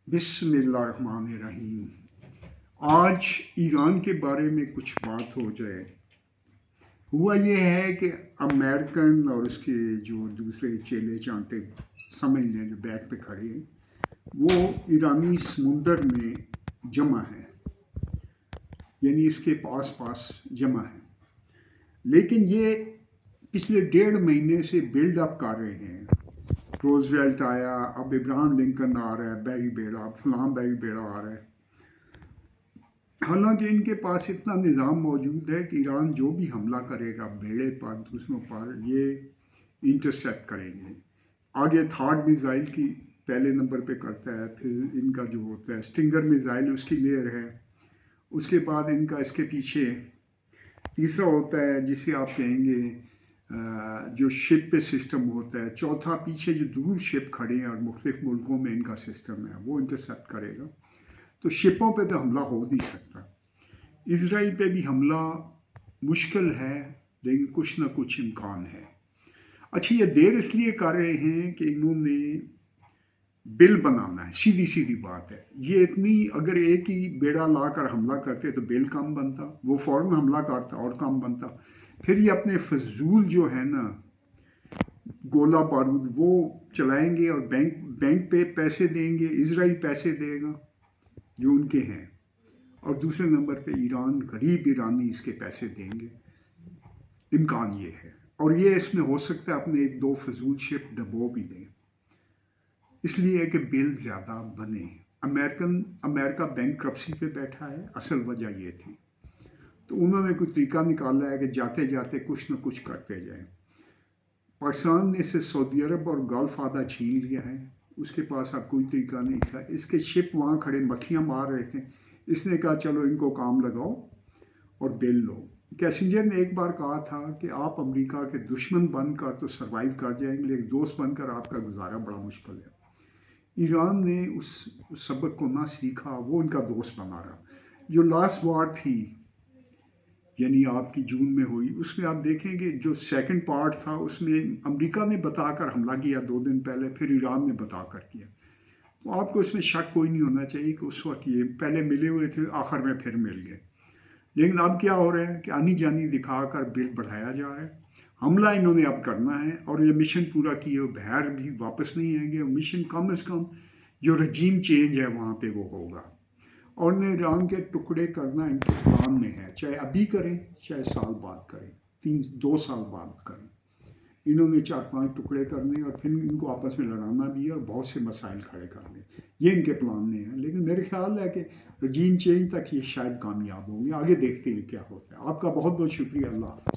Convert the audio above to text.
बिस्मिल्लाहिर्रहमानिर्रहीम। आज ईरान के बारे में कुछ बात हो जाए। हुआ ये है कि अमेरिकन और उसके जो दूसरे चेले चांटे समझ लें जो बैक पे खड़े हैं, वो ईरानी समुंदर में जमा है, यानी इसके पास पास जमा है। लेकिन ये पिछले 1.5 महीने से बिल्ड अप कर रहे हैं। रोजवेल्ट आया, अब इब्राहिम लिंकन आ रहा है, बैरी बेड़ा, अब फलां बैरी बेड़ा आ रहा है। हालांकि इनके पास इतना निज़ाम मौजूद है कि ईरान जो भी हमला करेगा बेड़े पर, दूसरों पर, ये इंटरसेप्ट करेंगे। आगे थर्ड मिज़ाइल की पहले नंबर पे करता है, फिर इनका जो होता है स्टिंगर मिज़ाइल उसकी लेयर है, उसके बाद इनका इसके पीछे तीसरा होता है जिसे आप कहेंगे जो शिप पे सिस्टम होता है, चौथा पीछे जो दूर शिप खड़े हैं और मुख्तलिफ मुल्कों में इनका सिस्टम है वो इंटरसेप्ट करेगा। तो शिपों पे तो हमला हो नहीं सकता। इजराइल पे भी हमला मुश्किल है, लेकिन कुछ ना कुछ इम्कान है। अच्छा, ये देर इसलिए कर रहे हैं कि इन्होंने बिल बनाना है, सीधी सीधी बात है। ये इतनी, अगर एक ही बेड़ा ला कर हमला करते तो बिल कम बनता, वो फ़ौरन हमला करता और कम बनता। फिर ये अपने फजूल जो है ना गोला बारूद वो चलाएंगे और बैंक पे पैसे देंगे, इजराइल पैसे देगा जो उनके हैं, और दूसरे नंबर पे ईरान, गरीब ईरानी इसके पैसे देंगे। इम्कान ये है, और ये इसमें हो सकता है अपने 1-2 फजूल शिप डबो भी दें, इसलिए कि बिल ज़्यादा बने। अमेरिका बैंकरप्सी पे बैठा है, असल वजह ये थी। तो उन्होंने कोई तरीका निकाला है कि जाते जाते कुछ न कुछ करते जाएं। पाकिस्तान ने इसे सऊदी अरब और गल्फ आधा छीन लिया है, उसके पास अब कोई तरीका नहीं था। इसके शिप वहाँ खड़े मक्खियाँ मार रहे थे, इसने कहा चलो इनको काम लगाओ और बिल लो। कैसिंजर ने एक बार कहा था कि आप अमेरिका के दुश्मन बनकर तो सर्वाइव कर जाएंगे, लेकिन दोस्त बनकर आपका गुजारा बड़ा मुश्किल है। ईरान ने उस सबक को ना सीखा, वो उनका दोस्त बना रहा। जो लास्ट वार थी, यानी आपकी जून में हुई, उसमें आप देखेंगे जो सेकंड पार्ट था उसमें अमेरिका ने बताकर हमला किया 2 दिन पहले, फिर ईरान ने बताकर किया। तो आपको इसमें शक कोई नहीं होना चाहिए कि उस वक्त ये पहले मिले हुए थे, आखिर में फिर मिल गए। लेकिन अब क्या हो रहा है कि आनी जानी दिखाकर बिल बढ़ाया जा रहा है। हमला इन्होंने अब करना है और ये मिशन पूरा किए बाहर भी वापस नहीं आएंगे। मिशन कम से कम जो रजीम चेंज है वहाँ पे वो होगा, और ने ईरान के टुकड़े करना इनके प्लान में है, चाहे अभी करें चाहे साल बाद करें, 2 साल बाद करें। इन्होंने 4-5 टुकड़े करने और फिर इनको आपस में लड़ाना भी है और बहुत से मसाइल खड़े करने, ये इनके प्लान में है। लेकिन मेरे ख्याल है कि रजीम चेंज तक ये शायद कामयाब होंगे। आगे देखते हैं क्या होता है। आपका बहुत बहुत शुक्रिया। अल्लाह हाफ़िज़।